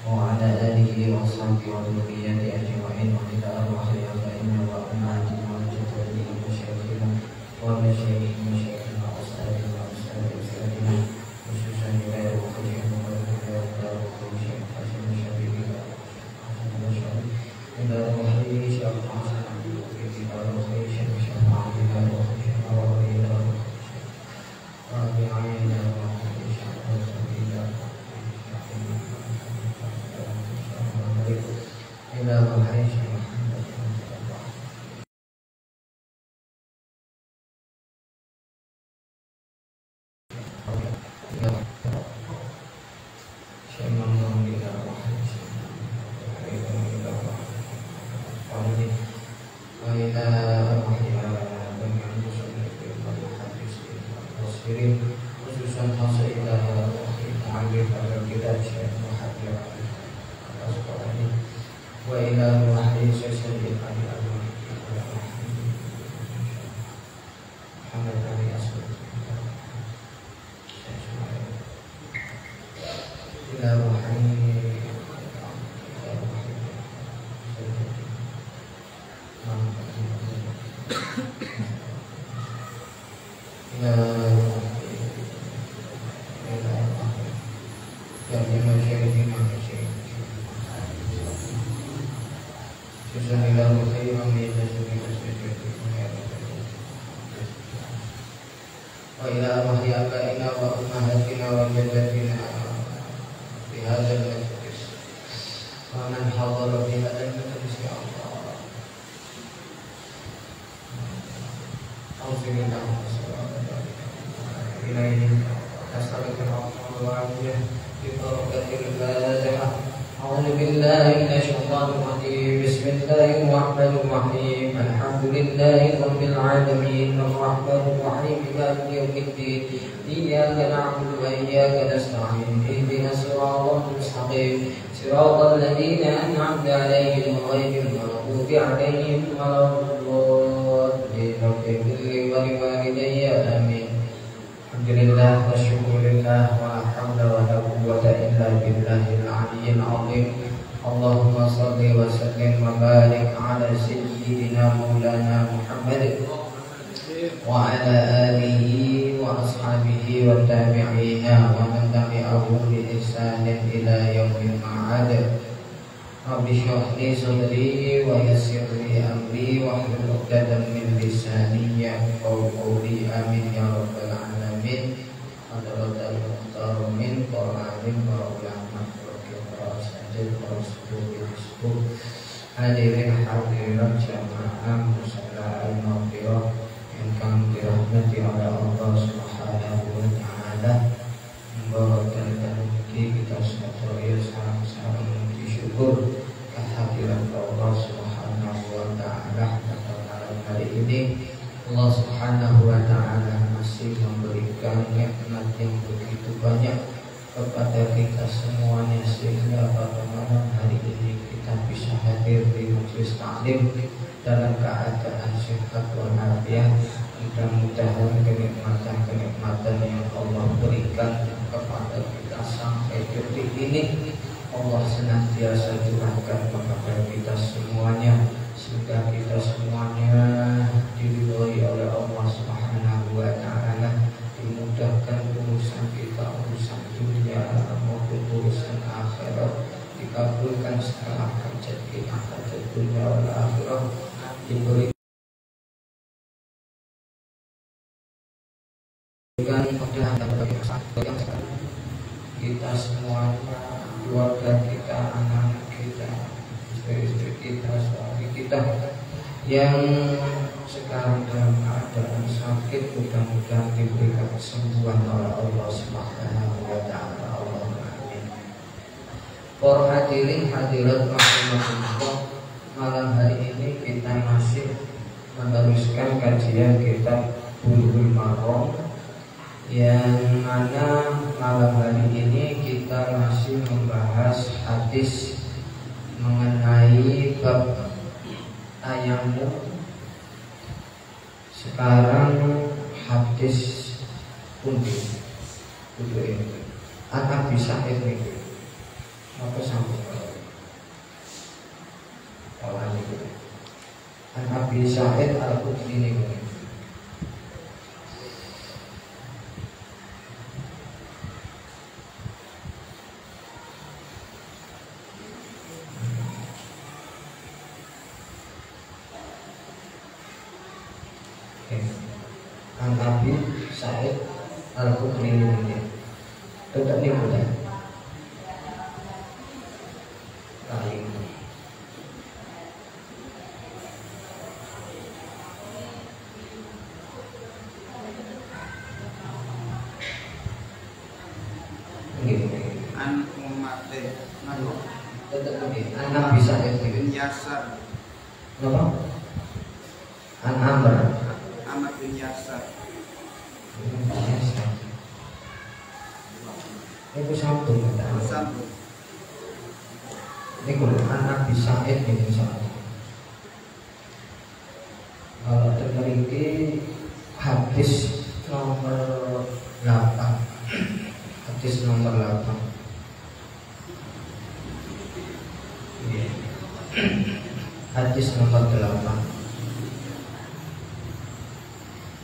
وعلى آله وصحبه وذريته أجمعين وإلى أرواح آبائنا وأمهاتنا وجداتنا ومشايخنا ومشايخنا وأساتذتنا وأساتذتنا خصوصا إلى وخيرهم وإلى وخير حسن شبيبنا إلى وخير شيخ حسن إلى وخير شيخ شفاعة إلى وخير وإلى رابعين إلى وخير khususan fase ila mengambil pada kita Syekh Muhammad Al-Asqalani wa ila wahyi sesali Ali Muhammad Ali Asqalani ila wahyi وإلى أرواح آبائنا وأمهاتنا وجداتنا في هذا المجلس ومن حضر في هذا المجلس يا الله أوصل لهم إليه نسألك العفو والعافية ببركة الفاتحة أعوذ بالله من الشيطان الرجيم بسم الله الرحمن الرحيم الحمد لله رب العالمين الرحمن الرحيم مالك يوم الدين إياك نعبد وإياك نستعين اهدنا الصراط المستقيم صراط الذين أنعمت عليهم غير المغضوب عليهم ولا الضالين رب اغفر لي ولوالدي آمين الحمد لله والشكر لله ولا حول ولا قوة إلا بالله العلي العظيم اللهم صل وسلم وبارك على سيدنا مولانا محمد وعلى آله وأصحابه والتابعين ومن تبعهم بإحسان إلى يوم المعاد رب اشرح لي صدري ويسر لي أمري واحلل عقدة من لساني يفقهوا قولي آمين يا رب العالمين حضرة المختار من قرآن وعلماء hadirin hadirat jamaah musalla al-maghfirah ingkang dirahmati oleh Allah Subhanahu wa taala. Mudah-mudahan kita sedaya sareng-sareng muji syukur kehadiran Allah Subhanahu wa taala pada malam hari ini. Allah Subhanahu wa taala masih memberikan nikmat yang begitu banyak kepada kita semuanya sehingga pada malam hari ini kita bisa hadir di majelis taklim dalam keadaan sehat walafiat. Mudah-mudahan kenikmatan yang Allah berikan kepada kita sampai detik ini Allah senantiasa curahkan kepada kita semuanya sehingga kita semuanya diridhoi oleh Allah Subhanahu wa taala, dimudahkan urusan kita, urusan dunia maupun urusan akhirat, dikabulkan segala hajat kita, hajat dunia wal akhirah, diberikan kemudahan dan yang kita semuanya, keluarga kita, anak-anak kita, istri-istri kita, suami kita yang sekarang dalam keadaan sakit, mudah-mudahan diberikan kesembuhan oleh Allah Subhanahu wa taala. Allahumma amin. Para hadirin hadirat rahimakumullah, malam hari ini kita masih meneruskan kajian kitab Bulughul Maram, yang mana malam hari ini kita masih membahas hadis mengenai bab tayamum. Sekarang hadis pundi? An Abi Sa'id Al-Khudri ini. Tidak nih boleh. Baik. An umate nabi Tetap ini. An Abi Sa'id bin Yasar. Apa? An Amr. Ahmad bin Yasar. Itu satu kata. Sambung. Ini kalau anak bisa ini misalnya. Kalau terjadi hadis nomor 8. Hadis nomor 8. Iya. Hadis nomor 8.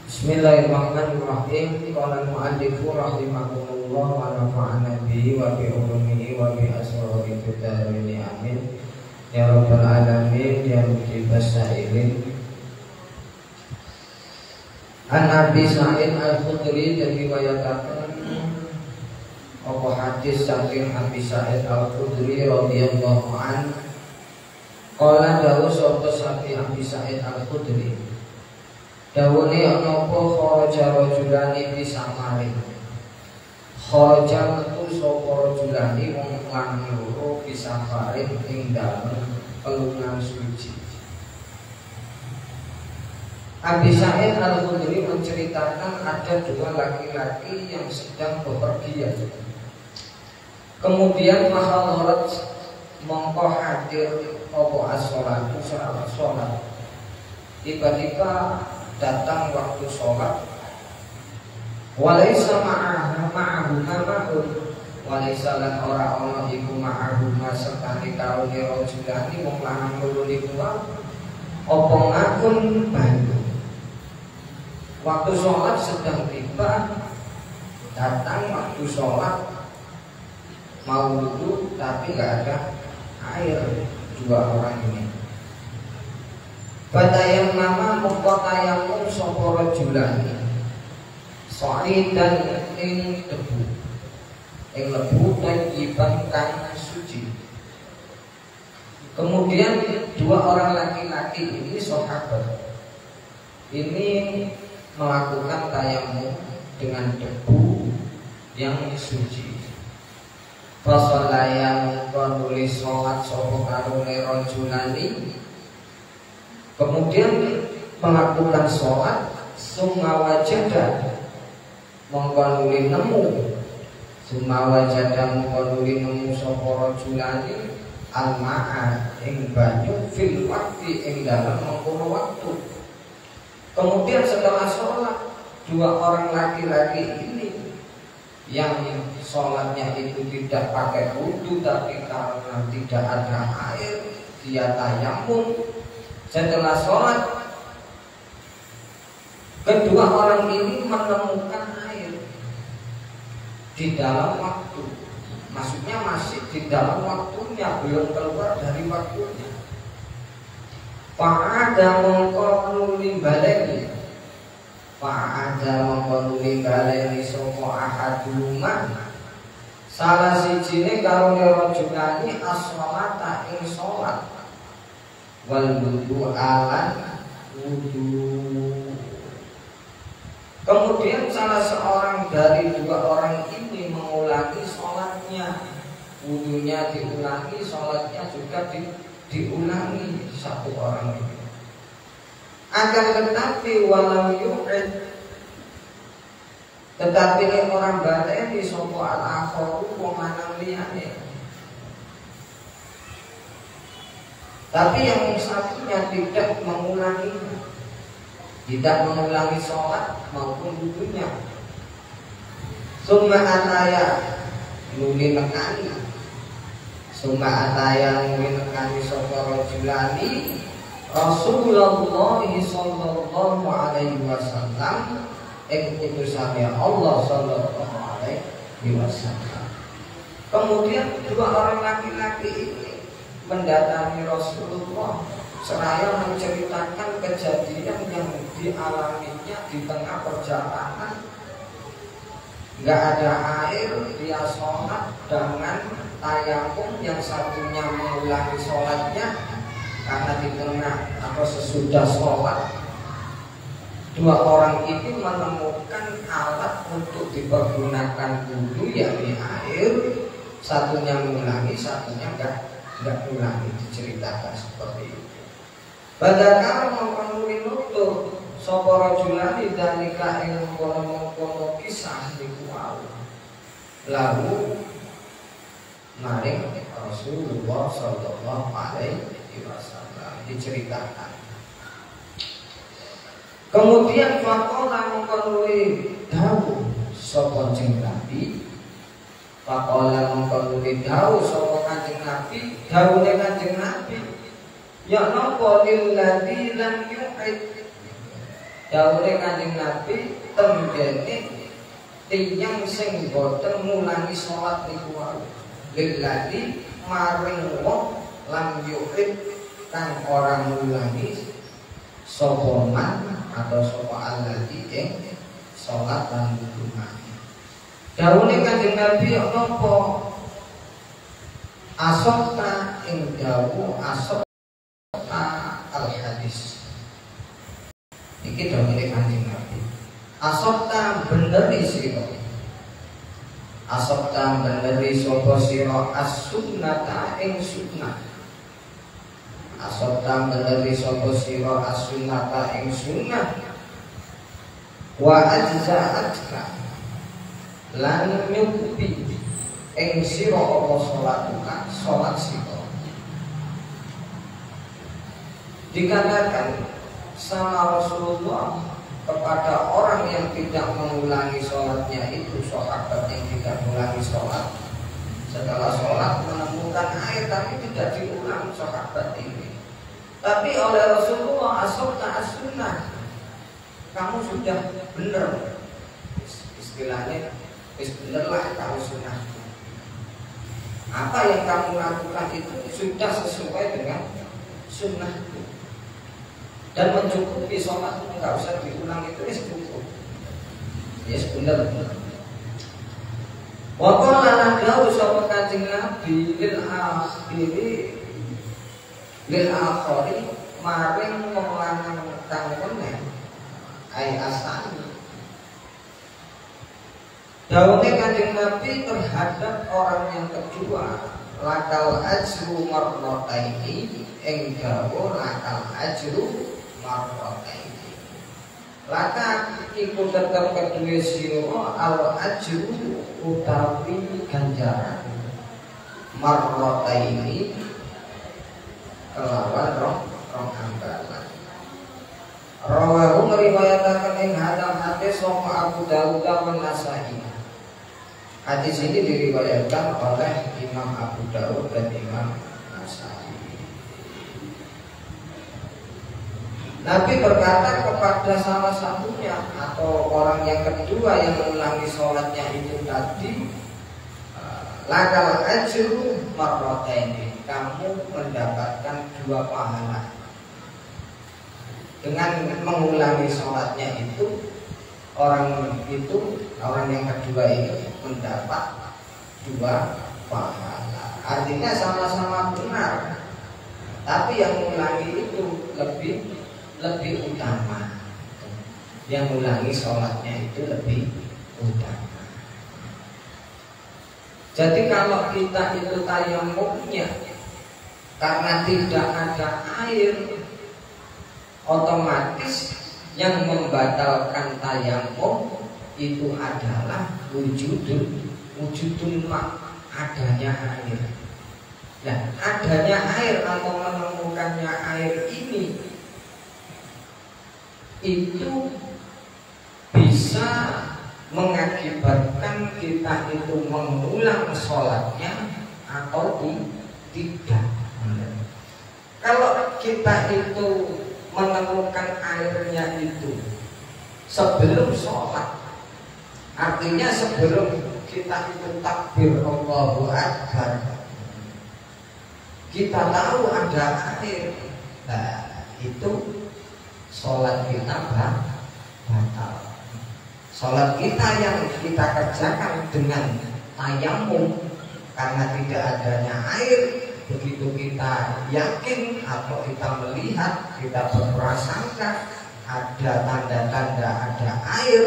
Bismillahirrahmanirrahim. Qala al-mu'allifu rahimahullah wa nafa'ana bihi wa bi ulumihi wa bi asrari fitarini amin. Ya rabbal alamin ya mujibas sa'ilin. An Abi Sa'id Al-Khudri diriwayataken apa hadis saking Abi Sa'id Al-Khudri radhiyallahu an. Qala dawu sapa saking Abi Sa'id Al-Khudri. Dawune napa kharaja rajulani fi samarin. Kharaja metu sapa rajulani wong lanang loro fi samarin ing dalem pelungan suci. Abi Sa'id Al-Khudri menceritakan ada dua laki-laki yang sedang bepergian. Kemudian mahalarat mongko hadir apa as-sholatu sholat. Tiba-tiba datang waktu sholat. Walaisa ma'ahu ma'un. Walaisa lan ora ana iku ma'ahu sertane karo rajulani wong lanang loro niku apa ngakun banyu. Waktu sholat sedang tiba, datang waktu sholat mau wudu tapi nggak ada air. Dua orang ini. Badayang nama mukotayamum soporo julani. Soali dan ing debu, ing lebu dan iban kang suci. Kemudian dua orang laki-laki ini sahabat ini melakukan tayamum dengan debu yang suci. Fasolayam konulis sholat sopo karune rojulani. Kemudian melakukan sholat. Summa wajada mengkonuli nemu. Summa wajada mengkonuli nemu sopo rojulani. Al-ma'a ing banyu fil wakti ing dalam mengkono waktu. Kemudian setelah sholat, dua orang laki-laki ini yang sholatnya itu tidak pakai wudu, tapi karena tidak ada air, dia tayamum. Setelah sholat, kedua orang ini menemukan air di dalam waktu. Maksudnya masih di dalam waktunya, belum keluar dari waktunya. Fa'ada mengkonuli baleni. Fa'ada mengkonuli baleni sopo ahadulumah. Salah sijine karone rajulani as-sholata ing sholat. Wal wudu alan wudu. Kemudian salah seorang dari dua orang ini mengulangi sholatnya. Wudunya diulangi, sholatnya juga diulangi satu orang ini. Akan tetapi walau yu'id, tetapi ini orang baleni sopo al-akhoru wong lanang liyane. Tapi yang satunya tidak mengulangi sholat maupun wudunya. Summa ataya nuli nekani. Summa ataya nuli nekani sopo rajulani Rasulullah sallallahu alaihi wasallam ing utusannya Allah sallallahu alaihi wasallam. Kemudian dua orang laki-laki ini mendatangi Rasulullah seraya menceritakan kejadian yang dialaminya di tengah perjalanan. Nggak ada air, dia sholat dengan tayamum, yang satunya mengulangi sholatnya karena di tengah atau sesudah sholat dua orang ini menemukan alat untuk dipergunakan wudhu, yakni air. Satunya mengulangi, satunya nggak mengulangi, diceritakan seperti itu. Badakar mengkonuli nutur soporo julani dan nikah yang mengkono kisah di kuau. Lalu maring Rasulullah Sallallahu Alaihi Wasallam diceritakan. Kemudian fakola mengkonuli dawu sopo kanjeng Nabi. Fakola mengkonuli dawu sopo kanjeng Nabi. Dawunya kanjeng Nabi, ya nopo lilladzi lam yu'id. Dawuhe kanjeng Nabi temgene tiyang sing boten mulangi salat niku wae. Lilladzi maring wong lam yu'id kang ora mulangi sapa man atau sapa alladzi ing salat lan wudu. Dawuhe kanjeng Nabi ya nopo asokta ing dawu asok al-hadis. Iki dawuhe kanjeng Nabi. Asokta beneri sira. Asokta beneri sapa sira as-sunnata ing sunnah. Asokta beneri sapa sira as-sunnata ing sunnah. Wa ajza'atka lan nyukupi ing sira apa salatuka salat sira. Dikatakan sama Rasulullah kepada orang yang tidak mengulangi sholatnya itu, sahabat yang tidak mengulangi sholat, setelah sholat menemukan air tapi tidak diulang sahabat ini. Tapi oleh Rasulullah, asabta as-sunnah, kamu sudah benar, istilahnya benerlah kamu sunnah. Apa yang kamu lakukan itu sudah sesuai dengan sunnah. Dan mencukupi sholat, nggak usah diulang, itu cukup. Yes, benar. Waqala nadawu sapa kanjeng Nabi lil akhiri maring wong lanang kang meneh ai asani. Dawuhe kanjeng Nabi terhadap orang yang kedua, lakal ajru marrataini, ing dawuh lakal ajru marrataini. Laka iku tetep kedue sira al ajru utawi ganjaran marrataini kelawan rong ambalan. Rawahu meriwayataken ing hadis sapa Abu Dawud wa Nasa'i. Hadis ini diriwayatkan oleh Imam Abu Dawud dan Imam Nasa'i. Nabi berkata kepada salah satunya atau orang yang kedua yang mengulangi sholatnya itu tadi, lakal ajru marrataini, kamu mendapatkan 2 pahala. Dengan mengulangi sholatnya itu, orang yang kedua ini mendapat 2 pahala. Artinya sama-sama benar, tapi yang mengulangi itu lebih utama. Yang mengulangi sholatnya itu lebih utama. Jadi kalau kita itu tayamumnya karena tidak ada air, otomatis yang membatalkan tayamum itu adalah wujudul ma, adanya air. Nah, adanya air atau menemukannya air ini itu bisa mengakibatkan kita itu mengulang sholatnya atau tidak. Kalau kita itu menemukan airnya itu sebelum sholat, artinya sebelum kita itu takbir Allahu Akbar, kita tahu ada air, Nah, itu sholat kita batal. Sholat kita yang kita kerjakan dengan tayamum karena tidak adanya air, begitu kita yakin atau kita melihat, kita berprasangka ada tanda-tanda ada air,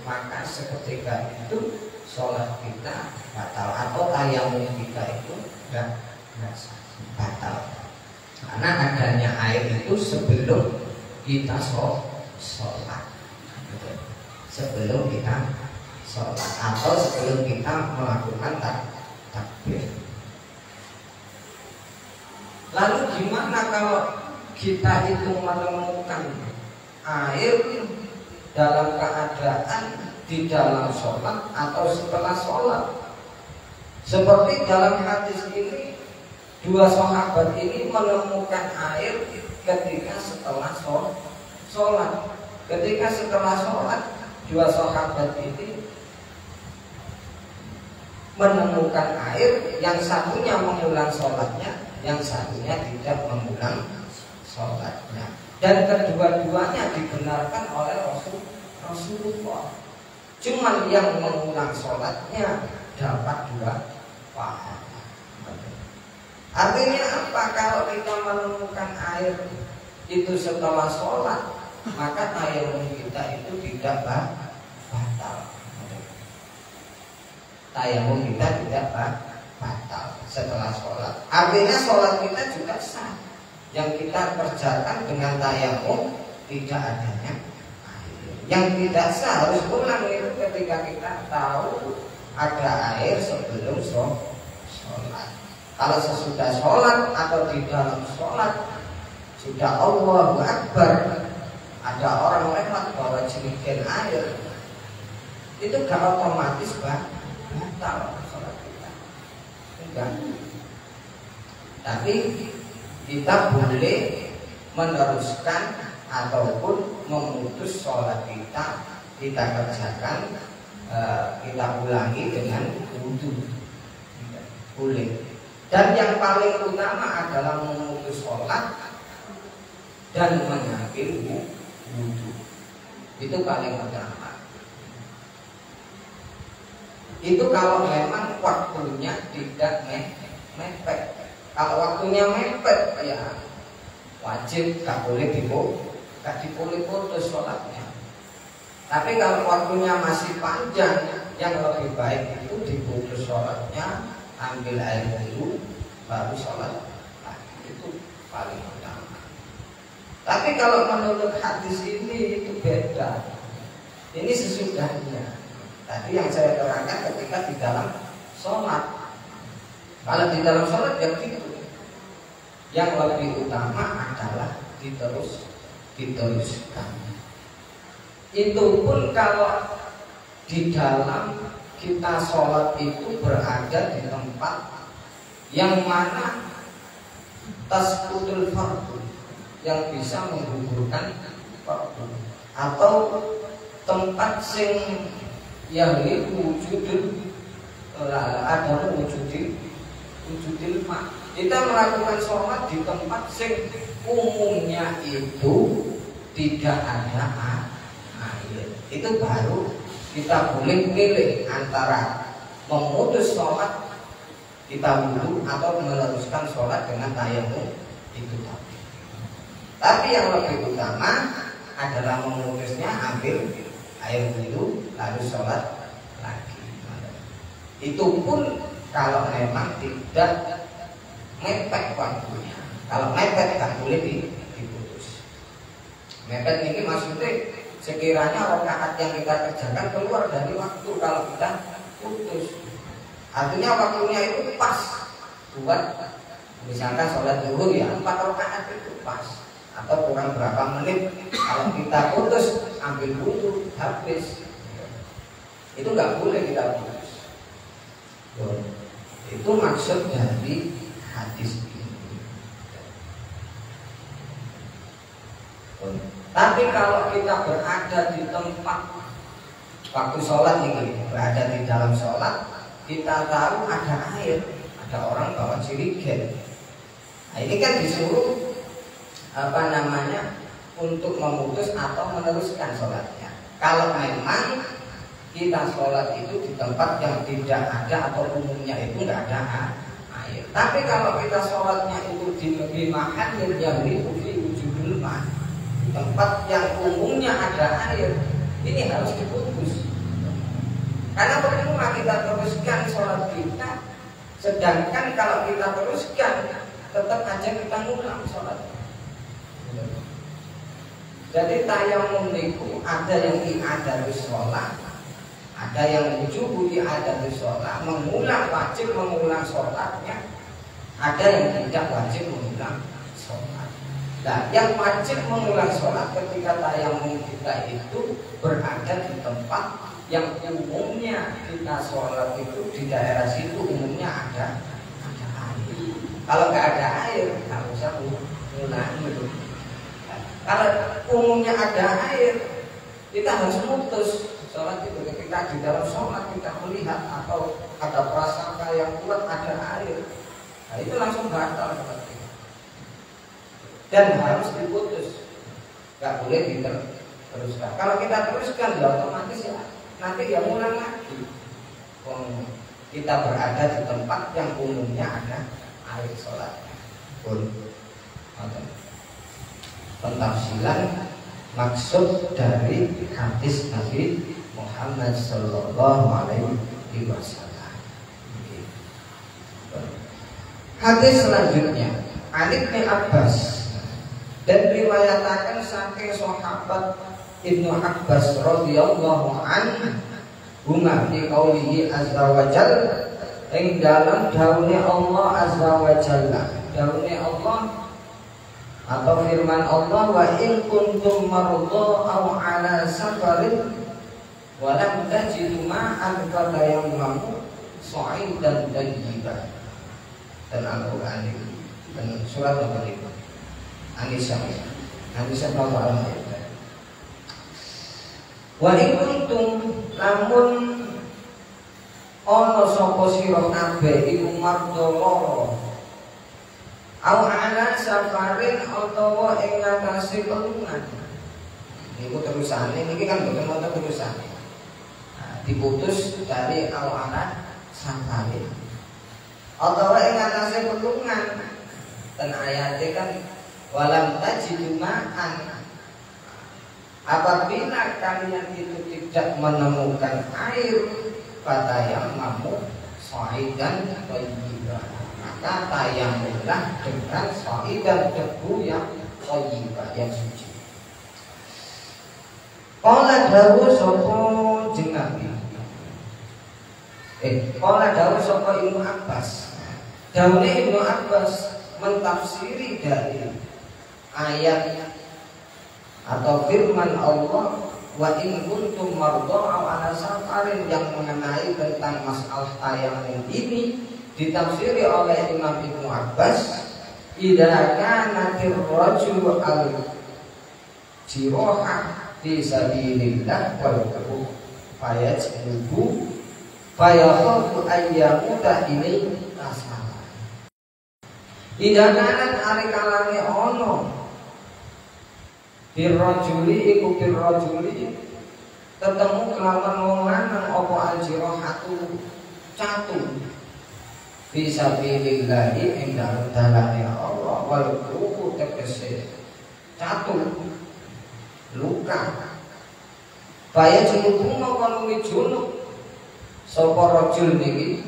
maka seketika itu sholat kita batal atau tayamum kita itu batal. Karena adanya air itu sebelum kita sholat, sebelum kita sholat atau sebelum kita melakukan takbir. Lalu gimana kalau kita itu menemukan air dalam keadaan di dalam sholat atau setelah sholat? Seperti dalam hadis ini, dua sahabat ini menemukan air ketika setelah sholat. Ketika setelah sholat, dua sahabat ini menemukan air, yang satunya mengulang sholatnya, yang satunya tidak mengulang sholatnya. Dan kedua-duanya dibenarkan oleh Rasulullah. Cuman yang mengulang sholatnya dapat 2 pahala. Artinya apa? Kalau kita menemukan air itu setelah sholat, maka tayamum kita itu tidak batal. Tayamum kita tidak batal setelah sholat. Artinya sholat kita juga sah. Yang kita kerjakan dengan tayamum tidak adanya air. Yang tidak sah harus pulang itu ketika kita tahu ada air sebelum sholat. Kalau sesudah sholat atau di dalam sholat sudah Allahu Akbar, ada orang lewat bawa jerigen air, itu gak otomatis batal sholat kita. Enggak. Tapi kita boleh meneruskan ataupun memutus sholat kita kerjakan, kita ulangi dengan wudu, boleh. Dan yang paling utama adalah memutus sholat dan mengambil wudu. Itu paling utama. Itu kalau memang waktunya tidak mepet. Kalau waktunya mepet, ya wajib gak boleh diputus sholatnya. Tapi kalau waktunya masih panjang, yang lebih baik itu diputus sholatnya, ambil air dulu, baru sholat. Nah, itu paling utama. Tapi kalau menurut hadis ini itu beda. Ini sesudahnya. Tadi yang saya terangkan ketika di dalam sholat. Kalau di dalam sholat ya gitu. Yang lebih utama adalah diteruskan. Itu pun kalau di dalam kita sholat itu berada di tempat yang mana tasqutul fardu, yang bisa menggugurkan fardu, atau tempat sing yang wujudul ada wujudil mak. Kita melakukan sholat di tempat sing umumnya itu tidak ada air. Itu baru kita boleh pilih antara memutus sholat kita wudu atau meneruskan sholat dengan tayamum itu tadi. Tapi yang lebih utama adalah memutusnya, ambil air wudu lalu sholat lagi. Itu pun kalau memang tidak mepet waktunya. Kalau mepet kan boleh diputus. Mepet ini maksudnya sekiranya rakaat yang kita kerjakan keluar dari waktu kalau kita putus. Artinya waktunya itu pas buat misalkan sholat zuhur ya 4 rakaat itu pas, atau kurang berapa menit. Kalau kita putus ambil wudu habis, itu nggak boleh kita putus. Itu maksud dari hadis ini. Tapi kalau kita berada di tempat waktu sholat ini, berada di dalam sholat, kita tahu ada air, ada orang bawa jerigen. Nah, ini kan disuruh untuk memutus atau meneruskan sholatnya. Kalau memang kita sholat itu di tempat yang tidak ada atau umumnya itu tidak ada air. Tapi kalau kita sholatnya itu di mahallin yang wujudul ma, di tempat yang umumnya ada air, ini harus diputus. Karena percuma kita teruskan sholat kita, sedangkan kalau kita teruskan tetap aja kita ngulang sholat. Jadi tayamum niku ada yang i'adatus sholat, ada yang wujubu i'adatus sholat, wajib mengulang sholatnya, ada yang tidak wajib mengulang sholat. Nah, yang wajib mengulang sholat ketika tayamum kita itu berada di tempat yang umumnya kita sholat itu di daerah situ umumnya ada air. Kalau nggak ada air, nggak usah mengulangi itu. Kalau umumnya ada air, kita harus mutus sholat itu. Ketika di dalam sholat kita melihat atau ada prasangka yang kuat ada air, nah itu langsung batal seperti itu. Dan harus diputus, nggak boleh diteruskan. Kalau kita teruskan, ya otomatis ya nanti ya ngulang lagi. Kita berada di tempat yang umumnya ada air sholatnya. Pentafsilan maksud dari hadis Nabi Muhammad Sallallahu Alaihi Wasallam. Hadis selanjutnya, Ali bin Abbas, dan riwayatakan saking sahabat Ibnu Abbas radhiyallahu anhu huma fi qaulihi azza wa jalla, ing dalam daune Allah azza wa jalla, daune Allah atau firman Allah, wa in kuntum marudha aw ala safarin wa lam tajidu ma'an fatayammamu sa'idan tayyiban. Dan Al-Qur'an ini dan surat nomor 5 An-Nisa radhiyallahu anha. Wa in kuntum lamun ana sapa sira kabeh iku marudha lara au ala safarin utawa ing ngatasi pelungan. Niku terusane niki kan boten wonten terusane. Nah, diputus dari au ala safarin. Utawa ing ngatasi pelungan. Dan ayatnya kan walam tajidu ma'an. Apabila kalian itu tidak menemukan air, fatayammamu sa'idan thayyiban, maka tayamumlah dengan sa'idan debu yang thayyibah, yang suci. Qala dawu sapa jenengan. Qala dawu sapa Ibnu Abbas. Dawuhe Ibnu Abbas mentafsiri dari ayat atau firman Allah, wa in kuntum marudha aw ala safarin, yang mengenai tentang masalah tayamum ini ditafsiri oleh Imam Ibnu Abbas, idza kanatir rajulu al jiroha fi sabilillah wal fayajnubu fayakhafu ayyamuta ilaihi asala. Idza kanat ari kalane ono birrajuli iku birrajuli ketemu kelawan wong lanang apa aljirahatu catu fisabilillah ing dalem dalane Allah wal ruku tegese catu luka baya junub mongko junub sapa rajul niki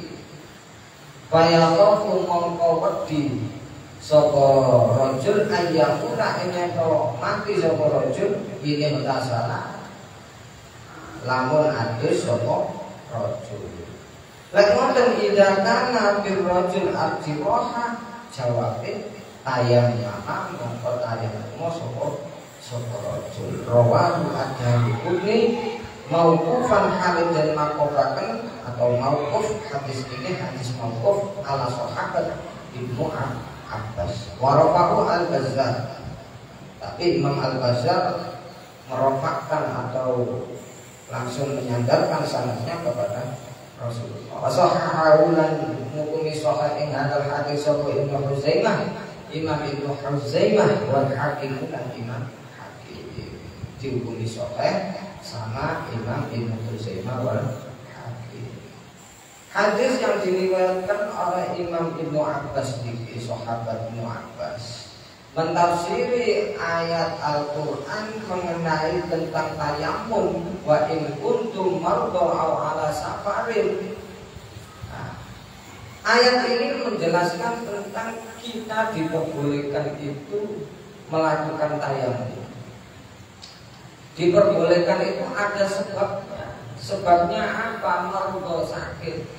baya kofu mongko wedi sapa rajul ayyakuna ing to mati sapa rajul ini mutasala lamun adus sapa rajul. Lek ngoten idza kana bir rajul arjiroha jawabe tayammama mongko tayammum sapa rajul. Rawahu ad-Darqutni mauqufan halid dan maqafakan atau mauquf. Hadis ini hadis mauquf ala sahabat Ibnu Abbas. Warafahu al-Bazzar, tapi Imam al-Bazzar merofakkan atau langsung menyandarkan sanadnya kepada Rasulullah. Wasahahu lan mukumi sahih ing hadal hadis sapa Ibnu Huzaimah, Imam Ibnu Huzaimah wal Hakim dan Imam Hakim dihukumi sahih sama Imam Ibnu Huzaimah wal Hakim. Hadis yang diriwayatkan oleh Imam Ibnu Abbas di sahabat Ibnu Abbas mentafsiri ayat Al-Quran mengenai tentang tayamum wa in kuntum marda aw ala safarin. Ayat ini menjelaskan tentang kita diperbolehkan itu melakukan tayamum. Diperbolehkan itu ada sebabnya. Sebabnya apa? Marda, sakit.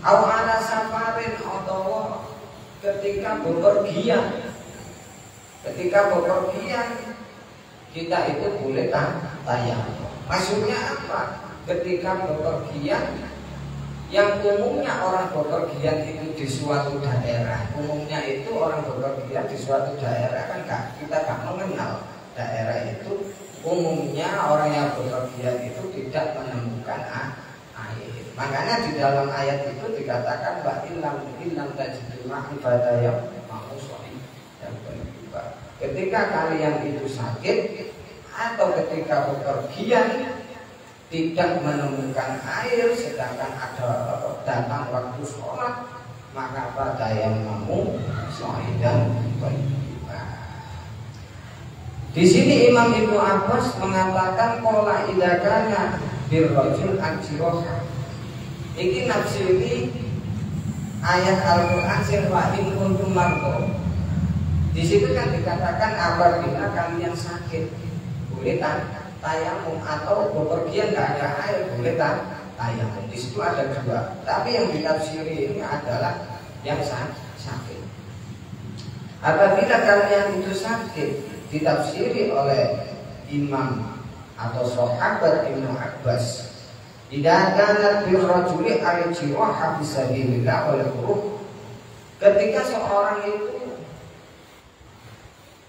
Aw ala safarin atau ketika bepergian kita itu boleh tayamum. Maksudnya apa? Ketika bepergian yang umumnya orang bepergian itu di suatu daerah, umumnya itu orang bepergian di suatu daerah kan kita gak mengenal daerah itu. Umumnya orang yang bepergian itu tidak menemukan air. Makanya di dalam ayat itu dikatakan wa illam tajidu ma'an fadayam ma'usai. Ketika kalian itu sakit atau ketika bepergian tidak menemukan air sedangkan ada datang waktu sholat, maka fadayam ma'usaidan. Di sini Imam Ibnu Abbas mengatakan qala idakana birrajul ajroha. Iki nafsiri ayat Al-Quran sirwa in kuntum mardo. Di situ kan dikatakan apabila kalian sakit boleh tayamum, atau bepergian gak ada air boleh tayamum. Di situ ada dua, tapi yang ditafsiri ini adalah yang sakit. Apabila kalian itu sakit, ditafsiri oleh imam atau sahabat Ibnu Abbas, idza kana birrajuli al-jirah fisabilillah wal khuruj. Ketika seorang itu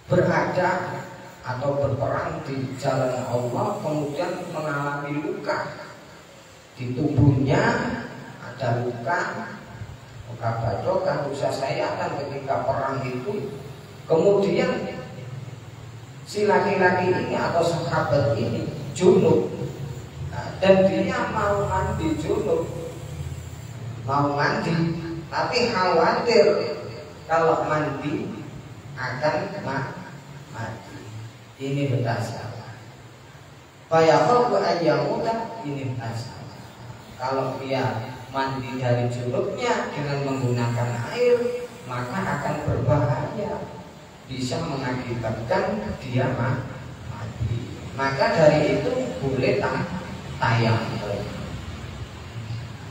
berada atau berperang di jalan Allah kemudian mengalami luka di tubuhnya, ada luka bacokan, luka sayatan ketika perang itu, kemudian si laki-laki ini atau sahabat ini junub. Dan dia mau mandi junub, tapi khawatir kalau mandi akan mati. Ini bersalah. Fayaqulu ayyamuta, ini bersalah. Kalau dia mandi dari junubnya dengan menggunakan air, maka akan berbahaya, bisa mengakibatkan dia mati. Maka dari itu boleh tayamum.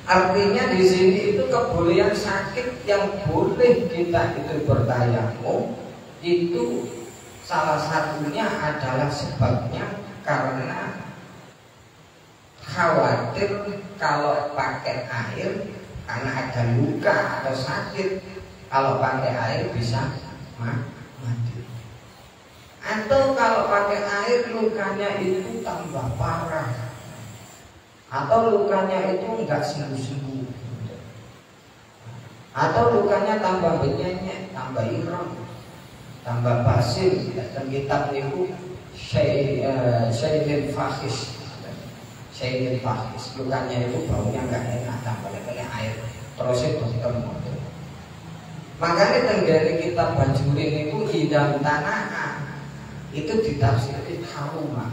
Artinya di sini itu kebolehan sakit yang boleh kita itu bertayamum itu salah satunya adalah sebabnya karena khawatir kalau pakai air karena ada luka atau sakit, kalau pakai air bisa mati. Atau kalau pakai air lukanya itu tambah parah, atau lukanya itu enggak sembuh-sembuh, atau lukanya tambah benyek, tambah ireng, tambah basin. Dan kitab itu Sayyidil Fakhis, lukanya itu baunya enggak enak, tambah kena air terus itu dokter. Makanya tenggari kitab Bajurin itu idam tanah itu ditafsiri harumah.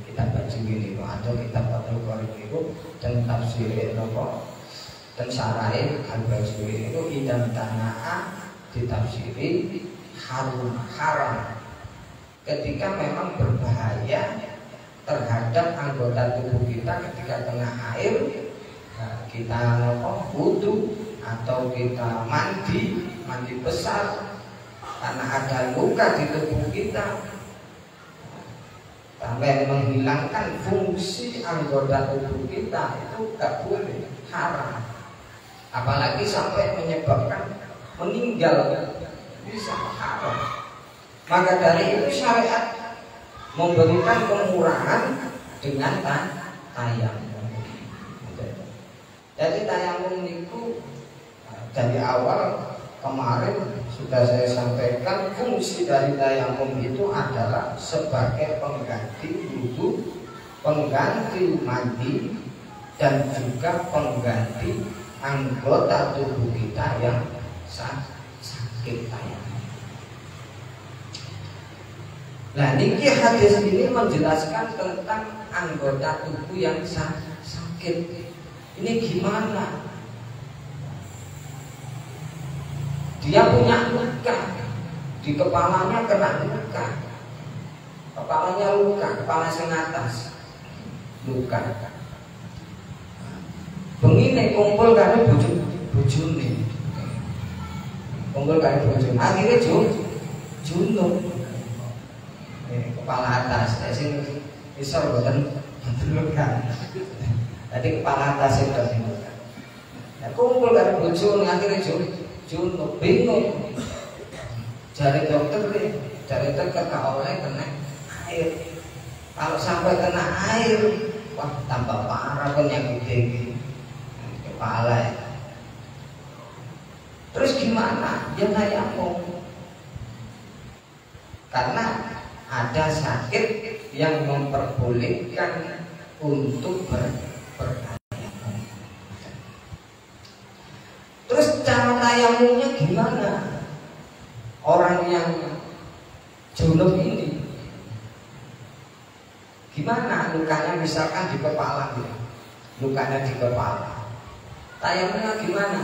Kitab Bajurin itu atau kitab Fathul Qorib itu dan tafsir nopo dan syarahin Al-Bajurin itu idam tanah ditafsiri haram ketika memang berbahaya terhadap anggota tubuh kita ketika kena air, kita wudu atau kita mandi besar karena ada luka di tubuh kita sampai menghilangkan fungsi anggota tubuh kita, itu gak boleh, haram. Apalagi sampai menyebabkan meninggal, bisa haram. Maka dari itu syariat memberikan pengurangan dengan tayamum. Jadi tayamum itu dari awal kemarin sudah saya sampaikan, fungsi dari tayamum itu adalah sebagai pengganti wudu, pengganti mandi, dan juga pengganti anggota tubuh kita yang sakit tayamum. Nah, niki hadis ini menjelaskan tentang anggota tubuh yang sakit. Ini gimana? Dia punya luka, di kepalanya kena luka, kepalanya luka, kepala sing atas luka. Begini kumpul kali bojone, kumpul kali bojone, akhirnya junub, kepala atas, sing isor boten luka. Tadi kepala atas itu luka. Kumpul kali bojone, akhirnya junub, bingung. Jari dokter gak oleh kena air. Kalau sampai kena air, wah tambah parah penyakit ini kepala ya. Terus gimana? Ya tayamum. Karena ada sakit yang memperbolehkan untuk bertayamum. Terus cara tayamumnya gimana? Orang yang junub ini gimana? Lukanya misalkan di kepala, lukanya di kepala, tayamumnya gimana?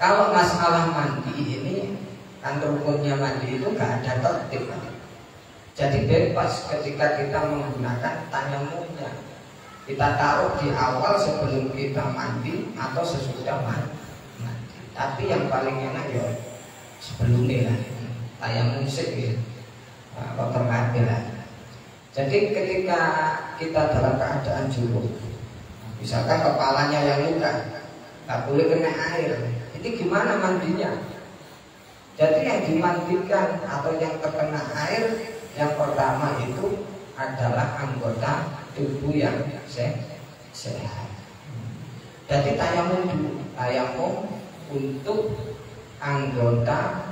Kalau masalah mandi ini kan rukunnya mandi itu gak ada tertib. Jadi bebas ketika kita menggunakan tayamumnya. Kita taruh di awal sebelum kita mandi atau sesudah mandi. Tapi yang paling enak ya sebelumnya lah. Tayamum sih ya. Kotor kabeh lah. Jadi ketika kita dalam keadaan junub, misalkan kepalanya yang luka, nggak boleh kena air. Ini gimana mandinya? Jadi yang dimandikan atau yang terkena air yang pertama itu adalah anggota tubuh yang sehat. Jadi tayamum dulu, tayamum untuk anggota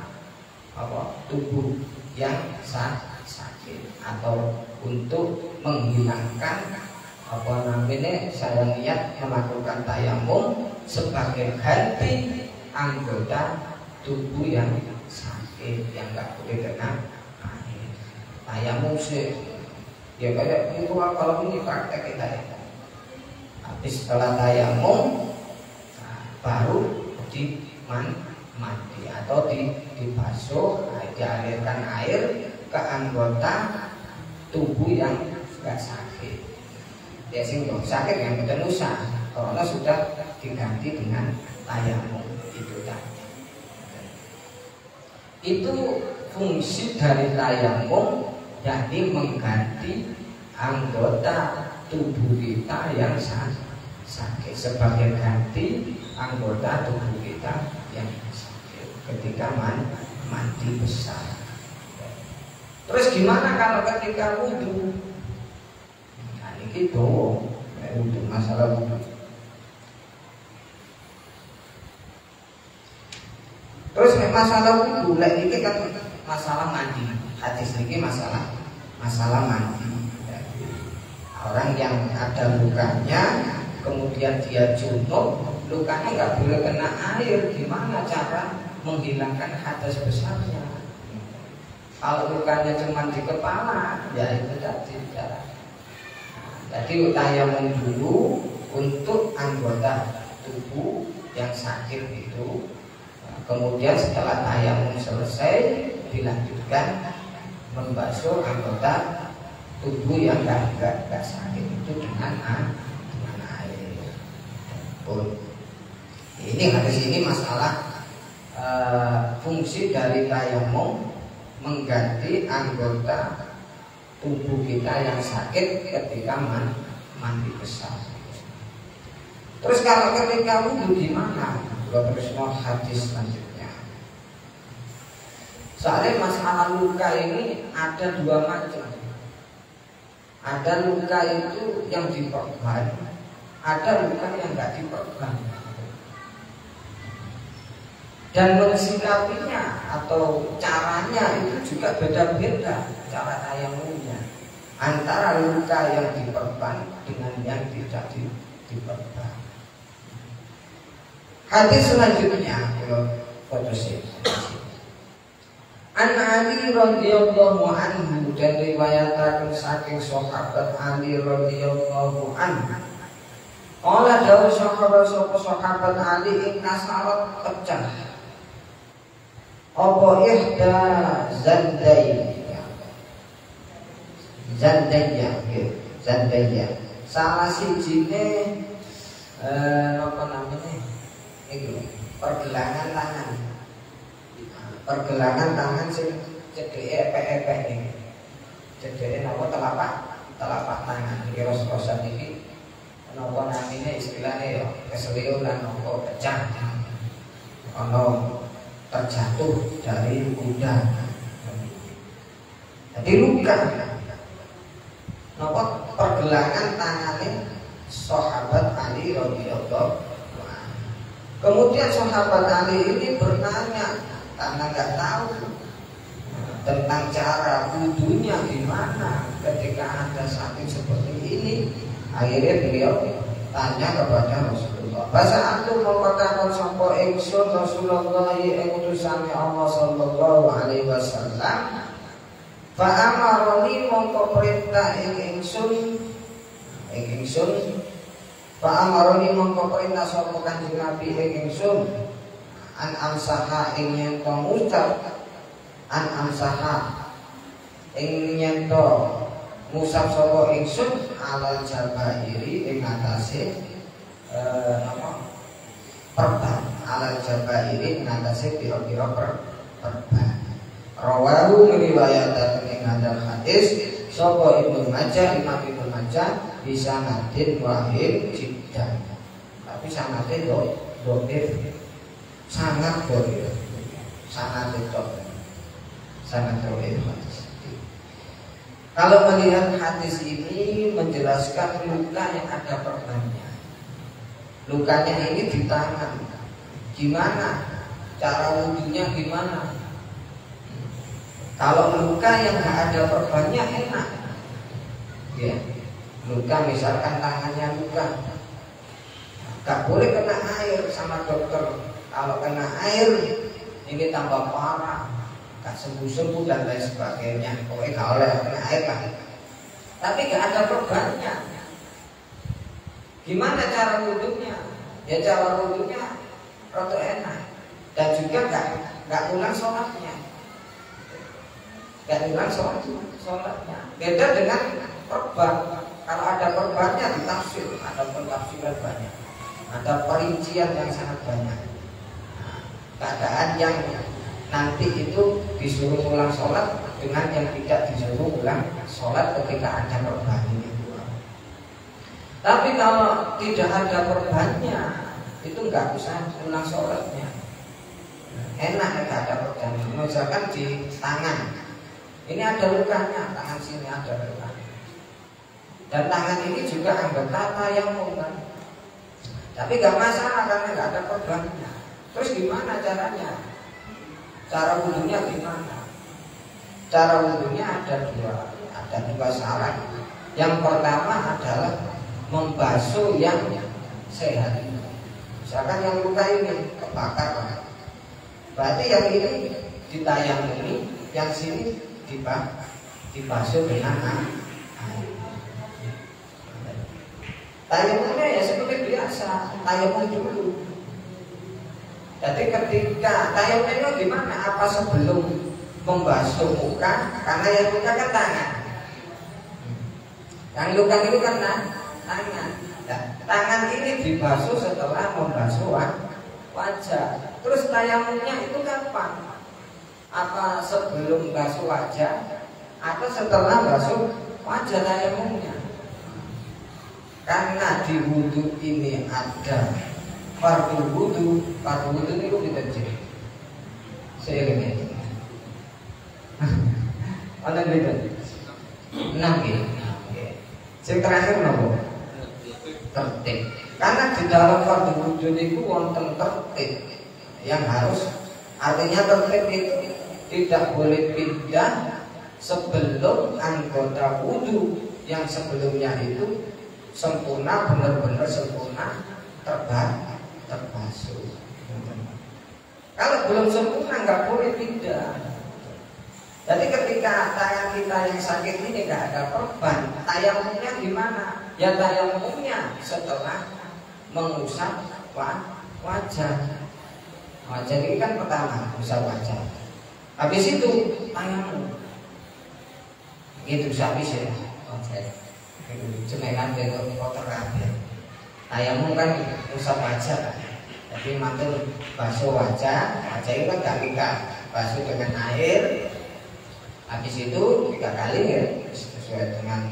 tubuh yang sakit atau untuk menghilangkan saya niat melakukan tayamum sebagai ganti anggota tubuh yang sakit yang nggak boleh kena air. Tayamum sih ya kayak itu kalau ini praktek kita ya. Habis setelah tayamum baru mandi atau dibasuh, dialirkan air ke anggota tubuh yang nggak sakit. Ya sing sakit yang betul usah, karena sudah diganti dengan tayamum itu tadi. Itu fungsi dari tayamum, jadi mengganti anggota tubuh kita yang sakit sebagai ganti anggota tubuh kita yang sakit ketika mandi besar. Terus gimana kalau ketika wudhu? Nah ini wudhu, masalah wudhu. Terus masalah wudhu, ini kan masalah mandi. Hadis ini masalah mandi. Orang yang ada lukanya, kemudian dia junub, lukanya nggak boleh kena air. Gimana cara menghilangkan hadas besarnya? Kalau lukanya cuma di kepala, ya itu tadi cara. Jadi tayamum dulu untuk anggota tubuh yang sakit itu. Kemudian setelah tayamum selesai, dilanjutkan membasuh anggota tubuh yang nggak sakit itu dengan air. Ini hadis ini masalah fungsi dari tayamum mengganti anggota tubuh kita yang sakit ketika mandi besar. Terus kalau ketika wudhu gimana? Terus mau hadis selanjutnya. Soalnya masalah luka ini ada dua macam. Ada luka itu yang diperban, ada luka yang nggak diperban. Dan mensikapinya atau caranya itu juga beda-beda cara tayamumnya antara luka yang diperban dengan yang tidak diperban. Hadis selanjutnya An Ali radhiyallahu anhu, dan riwayatkan saking sahabat Ali radhiyallahu anhu. Qala dawu sahabat Ali inna salat pecah apa ihda zandaya salah sijine apa namanya itu pergelangan tangan sing cedeke epek-epek iki cedeke napa telapak tangan iki ros-rosan iki napa namine istilahnya ya keselio lan napa pecah ana terjatuh dari kuda. Jadi luka napa pergelangan tangannya sahabat Ali radhiyallahu anhu. Kemudian sahabat Ali ini bertanya karena nggak tahu tentang cara wudunya gimana ketika ada sakit seperti ini. Akhirnya beliau tanya kepada Rasulullah, "Basa antum mengatakan sapa ingsun Rasulullah ing utusane Allah sallallahu alaihi wasallam, fa amaroni mongko perintah ing ingsun fa amaroni mongko perintah sapa Kanjeng Nabi ing ingsun an amsaha ing yen to ngucap an amsaha ing yen to musab sapa ingsun alal jabairi ing atase perban alal jabairi ing atase pira-pira perban. Rawahu riwayatan ing hadal hadis sapa Ibnu Majah, Imam Ibnu Majah bisa nadin wahid jiddan. Tapi sanate dhaif sangat dhaif. Sangat dhaif. Kalau melihat hadis ini menjelaskan luka yang ada perbannya. Lukanya ini di tangan. Gimana? Cara wudunya gimana? Kalau luka yang nggak ada perbannya enak. Ya. Luka misalkan tangannya luka, nggak boleh kena air sama dokter. Kalau kena air ini tambah parah. Gak sembuh-sembuh dan lain sebagainya. Pokoknya gak oleh kena air lah. Tapi gak ada perbannya. Gimana cara wudhunya? Ya cara wudhunya rada enak. Dan juga gak ulang sholatnya. Gak ulang sholatnya. Beda dengan perban. Kalau ada perbannya ditafsir, ada pentafsiran banyak, ada perincian yang sangat banyak. Keadaan yang nanti itu disuruh ulang sholat dengan yang tidak disuruh ulang sholat ketika ada perban itu. Tapi kalau tidak ada perbannya itu nggak usah ulang sholatnya. Enak nggak ada perbannya. Misalkan di tangan, ini ada lukanya, tangan sini ada luka. Dan tangan ini juga anggota tayamum kan. Tapi nggak masalah karena nggak ada perbannya. Terus gimana caranya? Cara wudhunya gimana? Cara wudhunya ada dua syarat. Yang pertama adalah membasuh yang sehat. Misalkan yang luka ini kebakar, berarti yang ini ditayamumi, yang sini dibasuh dengan air. Tayamumnya ya seperti biasa, tayamum dulu. Jadi ketika tayamum itu gimana? Apa sebelum membasuh muka? Karena yang luka kan tangan. Yang luka itu kan tangan. Nah, tangan ini dibasuh setelah membasuh wajah. Terus tayamumnya itu kapan? Apa sebelum basuh wajah atau setelah basuh wajah tayamumnya? Karena di wudhu ini ada fardu wudhu itu kita cek seiringnya. Ada beda. 6 ini. Yang terakhir nopo? Tertib. Karena di dalam fardu wudhu itu wonten tertib yang harus Artinya tertib itu tidak boleh pindah sebelum anggota wudhu yang sebelumnya itu sempurna, benar-benar sempurna terbasuh. Kalau belum sempurna nggak boleh pindah. Jadi ketika tangan kita yang sakit ini nggak ada perban, tayamumnya gimana? Ya tayamumnya setelah mengusap wajah. Wajah ini kan pertama usap wajah. Habis itu tayamum. Gitu habis ya. Oke. Cemekan bentuk kotor kabeh. Tayamum kan usap wajah. Jadi mantul basuh wajah itu kan gak luka, basuh dengan air. Habis itu 3 kali ya, sesuai dengan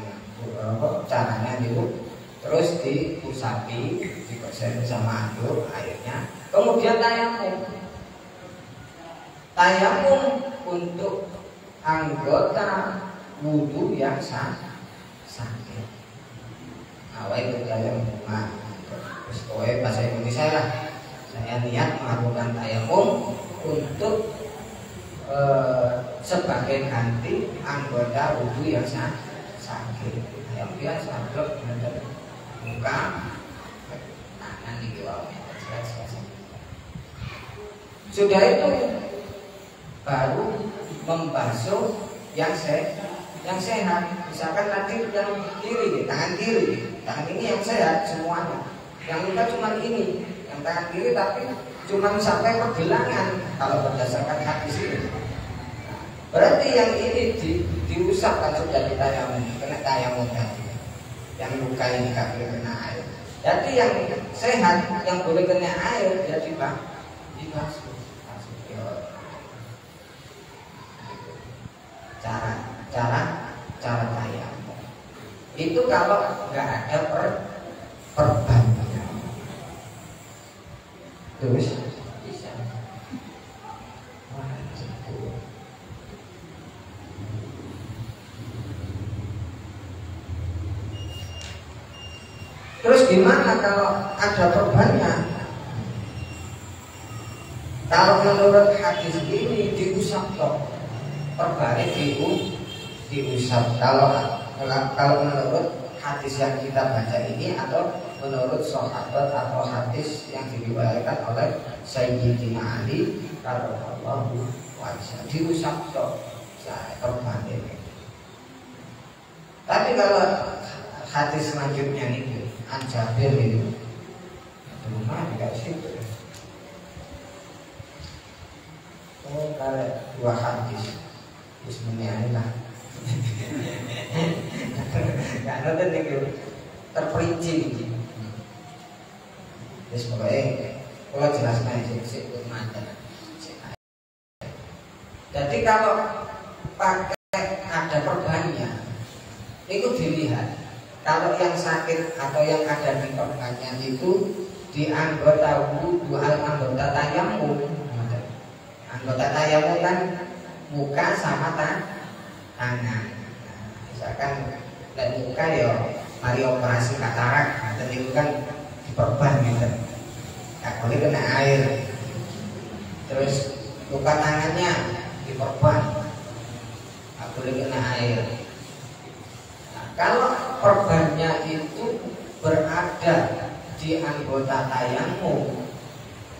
caranya dulu. Terus diusapi, dikosen sama anduk airnya. Kemudian tayamum. Tayamum untuk anggota wudhu yang sakit. Awal itu tayamum. Terus pokoknya bahasa Indonesia lah. Saya niat melakukan tayamum untuk sebagai ganti anggota wudhu yang sakit. Yang biasa blok muka, tangan di bawah. Sudah itu baru membasuh yang sehat. Misalkan tadi yang kiri, tangan ini yang sehat semuanya. Yang luka cuma ini, yang tangan kiri tapi cuma sampai pergelangan kalau berdasarkan hadis ini. Berarti yang ini diusap kan sudah ditayamum, kena tayamum tadi. Yang luka ini nggak boleh kena air. Jadi yang sehat yang boleh kena air ya dibasuh. Cara tayamum itu kalau nggak ada perban. Terus bisa. Terus gimana kalau ada perbannya? Kalau menurut hadis ini diusap toh, perbannya diusap. Kalau menurut hadis yang kita baca ini atau menurut sahabat atau hadis yang diriwayatkan oleh Sayyidina Ali radhiyallahu anhu, diusap toh perban ini. Tapi kalau hadis selanjutnya ini An Jabir itu rumah dekat situ. Oh, kalau 2 hadis bismillah. Gak ada nih terperinci. Terus pokoknya kalau jelaskan sih mata. Jadi kalau pakai ada perbannya, itu dilihat. Kalau yang sakit atau yang ada di perbannya itu di anggota wudhu anggota tayamum. Anggota tayamum kan muka sama tangan. Misalkan dan muka ya mari operasi katarak, dan itu kan diperban gitu. Nggak boleh kena air. Terus luka tangannya diperban, nggak boleh kena air. Nah, kalau perbannya itu berada di anggota tayamum,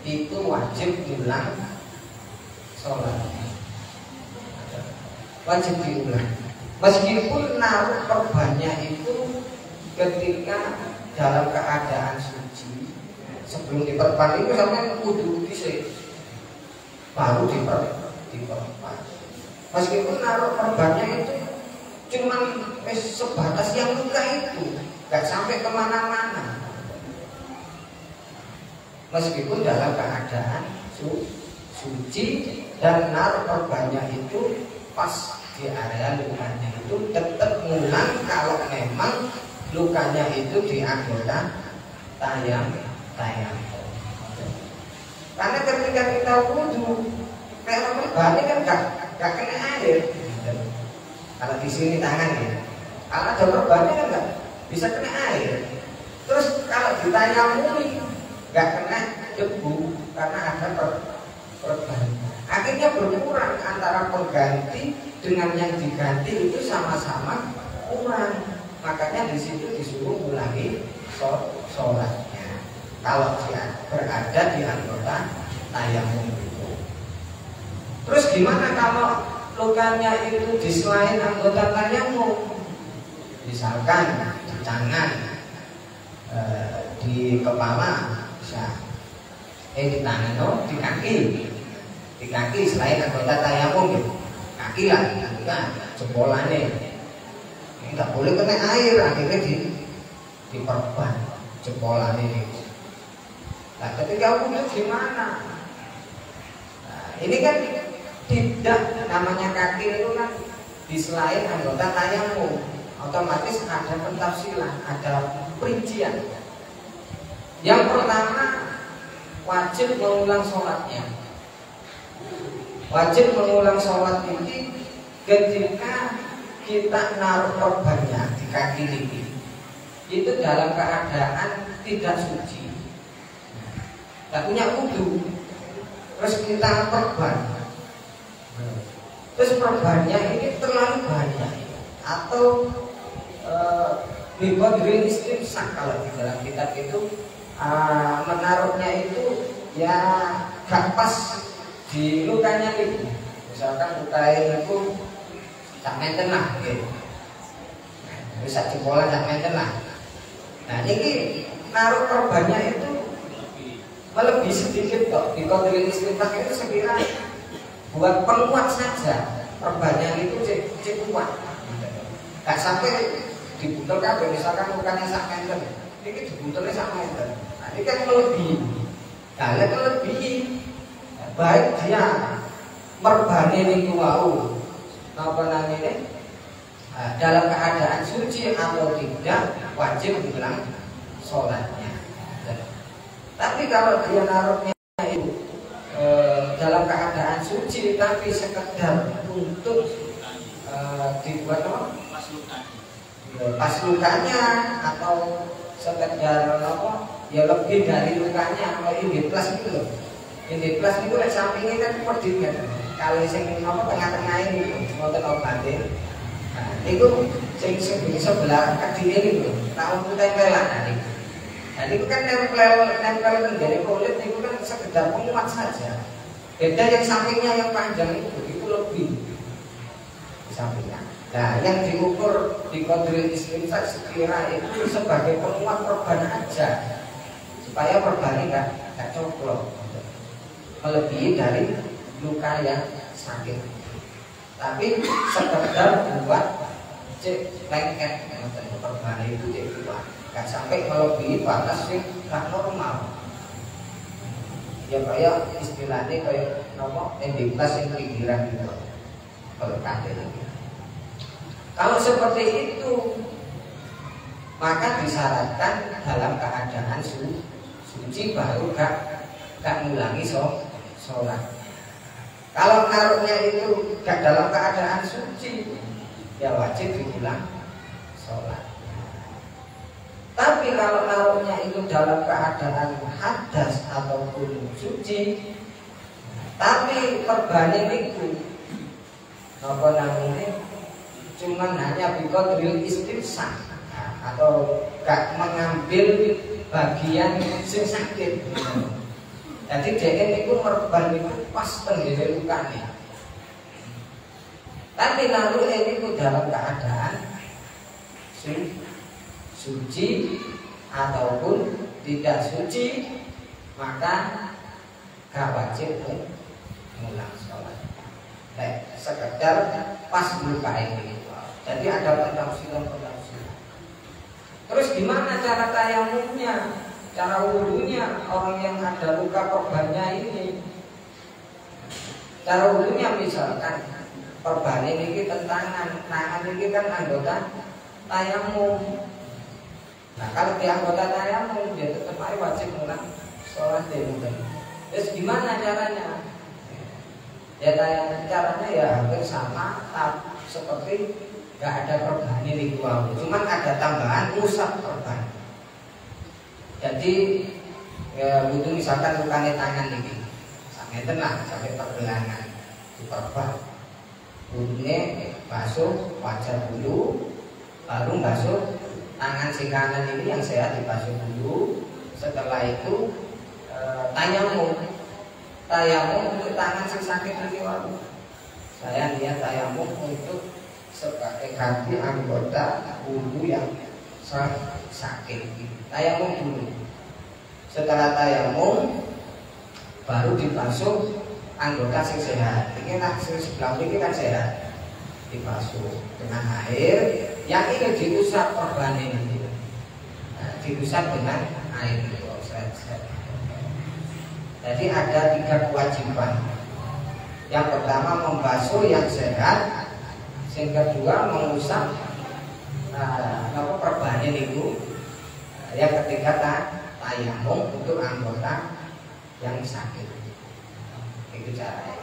itu wajib diulang sholatnya. Wajib diulang. Meskipun naruh perbannya itu ketika dalam keadaan suci, sebelum diperban itu sampai wudhu disik, baru diperban. Meskipun naruh perbannya itu cuman sebatas yang luka itu, gak sampai kemana-mana. Meskipun dalam keadaan suci dan naruh perbannya itu pas di area lukanya itu tetap ngulang kalau memang lukanya itu di anggota tayamum. Karena ketika kita wudhu, kayak perbannya kan gak kena air. Kalau di sini tangan ya, kalau ada perbannya kan nggak bisa kena air. Terus kalau ditayamumi nggak kena debu karena ada perban. Akhirnya berkurang antara pengganti dengan yang diganti itu sama-sama kurang. Makanya di situ disuruh ulangi sholatnya. Kalau dia berada di anggota tayamum itu. Terus gimana kalau lukanya itu di selain anggota tayamum? Misalkan di tangan, di kepala, bisa. Di tangan, di kaki. Di kaki selain anggota tayamum, kaki lah, kan jempolane. Ini nggak boleh kena air, akhirnya diperban jempolane ini. Nah, ketika wudhu gimana? Nah, ini kan tidak, namanya kaki itu kan di selain anggota tayamum, otomatis ada pentafsilan, ada perincian. Yang pertama, wajib mengulang sholatnya. Wajib mengulang sholat ini ketika kita naruh korbannya di kaki ini, itu dalam keadaan tidak suci, tidak punya wudhu, terus kita perban, terus perbannya ini terlalu banyak atau bibadril istimsak, kalau di dalam kitab itu menaruhnya itu ya gak pas di lukanya itu. Misalkan lukain itu tak menten lah gitu. Bisa jempolan tak menten lah. Nah ini naruh korbannya itu melebihi sedikit kok. Di kodril istimsak itu sekira buat penguat saja, korbannya itu cek kuat. Gak sampai dibutuh kabeh, misalkan lukanya sak menten, ini dibutuhnya sak menten. Nah ini kan melebihi. Kalau melebihi, baik dia merbani niku wau apa namanya dalam keadaan suci atau tidak, wajib diulang sholatnya. Tapi kalau dia naruhnya itu dalam keadaan suci tapi sekedar untuk dibuat apa? Pas lukanya atau sekedar apa? Ya lebih dari lukanya, kalau ini plus gitu loh. Ini plus itu lek sampingnya kan pedit kan. Kalau sing apa tengah-tengah ini ngoten obatin. Nah, itu sing sebelah kadine niku tahun tempelan tadi. Nah, itu kan nempel dari kulit itu kan sekedar penguat saja. Beda yang sampingnya yang panjang itu lebih di sampingnya. Nah, yang diukur di kodril istimsak sekira itu sebagai penguat perban aja, supaya perbannya nggak coplok, melebihi dari luka yang sakit. Tapi sekedar buat cek lengket, perban itu cek kuat, nggak sampai melebihi batas yang nggak normal. Ya kayak istilahnya kayak nomor endiklas yang pinggiran gitu, kalau kate lagi. Kalau seperti itu, maka disyaratkan dalam keadaan suci baru gak ngulangi sholat. Kalau naruhnya itu gak dalam keadaan suci, ya wajib diulang sholat. Tapi kalau naruhnya itu dalam keadaan hadas ataupun suci, tapi perbanin itu apa namanya? Cuman hanya biqadril istimsak atau gak mengambil bagian sing sakit. Jadi dia itu merban itu pas tenggene lukanya. Tapi lalu itu dalam keadaan suci ataupun tidak suci, maka gak wajib mengulang sholat. Sekedar pas luka ini. Jadi ada pentafsiran. Terus gimana cara tayamumnya, cara wudunya orang yang ada luka korbannya ini? Cara wudunya misalkan korban ini tangan ini kan anggota tayamum. Nah kalau di anggota tayamum dia tetap wajib mengulang sholat dulu. Terus gimana caranya? Ya caranya ya hampir sama, seperti gak ada korban ini cuman ada tambahan usap korban. Jadi ya butuh misalkan lukanya tangan ini sampai tenang sampai pergelangan. diperban. Wudhunya basuh wajah dulu, lalu basuh tangan si kanan ini yang sehat dibasuh dulu. Setelah itu tayamum untuk tangan si sakit ini waduh. Saya lihat tayamum untuk sebagai ganti anggota wudhu yang sakit. Tayamum dulu. Setelah tayamum baru dibasuh anggota yang sehat. Ini nah sebelah ini kan sehat. Dibasuh dengan air yang ini diusap perban ini. Diusap dengan air. Jadi ada 3 kewajiban. Yang pertama membasuh yang sehat. Yang kedua mengusap perban itu. Yang ketiga tayamum untuk anggota yang sakit. Itu caranya.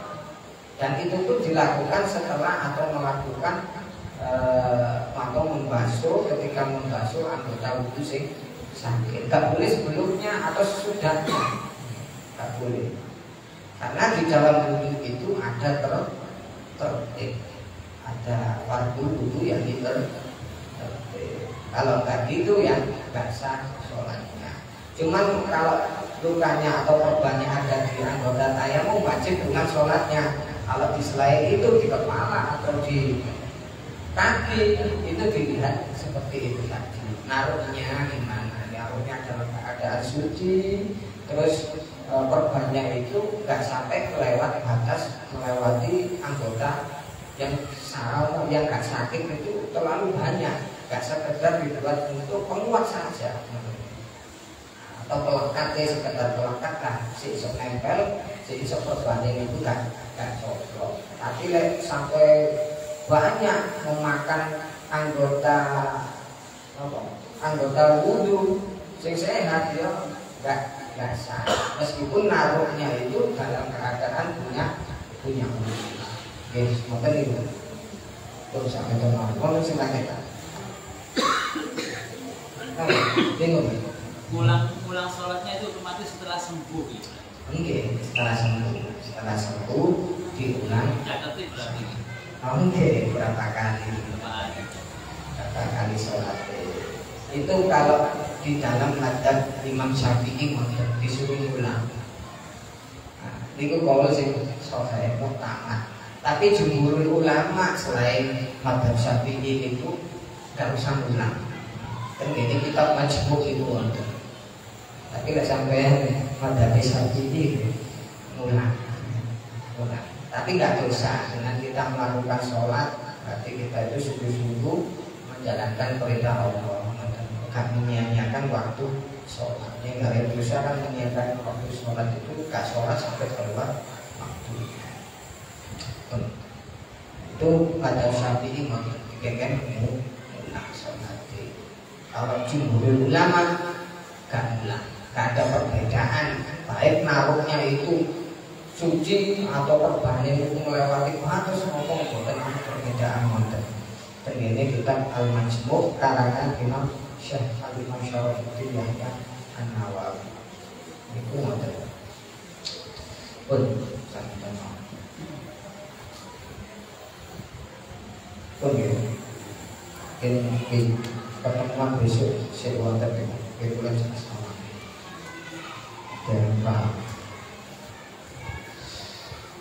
Dan itu tuh dilakukan setelah atau melakukan atau membasuh ketika membasuh anggota wudhu sing sakit. Gak boleh sebelumnya atau sesudahnya. Gak boleh. Karena di dalam wudhu itu ada tertib. Ada fardu wudhu yang tertib. Kalau nggak gitu ya nggak sah sholatnya. Cuman kalau lukanya atau korbannya ada di anggota tayamum wajib dengan sholatnya. Kalau di selain itu di kepala atau di kaki itu dilihat seperti itu tadi. Naruhnya gimana? Naruhnya dalam keadaan suci. Terus korbannya itu nggak sampai kelewat batas melewati anggota yang salah, yang nggak sakit itu terlalu banyak. Gak sekedar dibuat untuk penguat saja atau pelekatnya sekedar pelekat lah si isok nempel, si isok perbanding itu gak cocok. Tapi sampai banyak memakan anggota wudhu sing sehat ya gak sah. Meskipun naruhnya itu dalam keadaan punya wudhu. Oke, semoga itu terus sampai teman-teman silakan. Bingung. Pulang sholatnya itu otomatis setelah sembuh gitu. Oke, setelah sembuh diulang. Catatnya berarti. Oke, berapa kali sholat. Itu kalau di dalam madzhab Imam Syafi'i disuruh ulang. Nah, itu kalau saya mau tamat. Tapi jumhur ulama selain madzhab Syafi'i itu nggak usah ulang. Dan ini kitab majmuk itu untuk. Tapi nggak sampai madzhab Syafi'i ulang. Tapi nggak dosa dengan kita melakukan sholat. Berarti kita itu sungguh-sungguh menjalankan perintah Allah. Bukan menyia-nyiakan waktu sholat. Yang nggak ada dosa kan menyiapkan waktu sholat itu nggak sholat sampai keluar waktunya. Itu madzhab Syafi'i mau dikengken ulang sholat. Kalau jumhur ulama gak ada perbedaan. Baik naruhnya itu suci atau perbannya itu melewati batas maupun bukan perbedaan model. Dan ini kita Al-Majmu' karangan Imam Syekh Al-Imam Syarafuddin Yahya An-Nawawi. Itu model. Pun sampai teman. Pun ini pertemuan besok saya wonten di bulan sama dan Pak.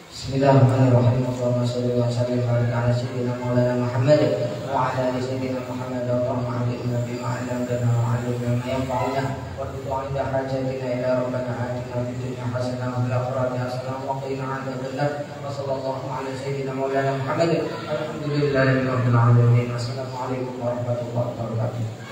Bismillahirrahmanirrahim. Allahumma shalli wa sallim ala sayyidina Maulana Muhammad wa ala ali sayyidina Muhammad wa ta'ala bima 'allamtana wa 'allimna ma yanfa'una wa tu'inna hajatina ila rabbana atina fid dunya hasanah wa fil akhirati hasanah wa qina 'adzabannar. Wa sallallahu ala sayyidina Maulana Muhammad. Alhamdulillahirabbil alamin. Wassalamualaikum warahmatullahi wabarakatuh.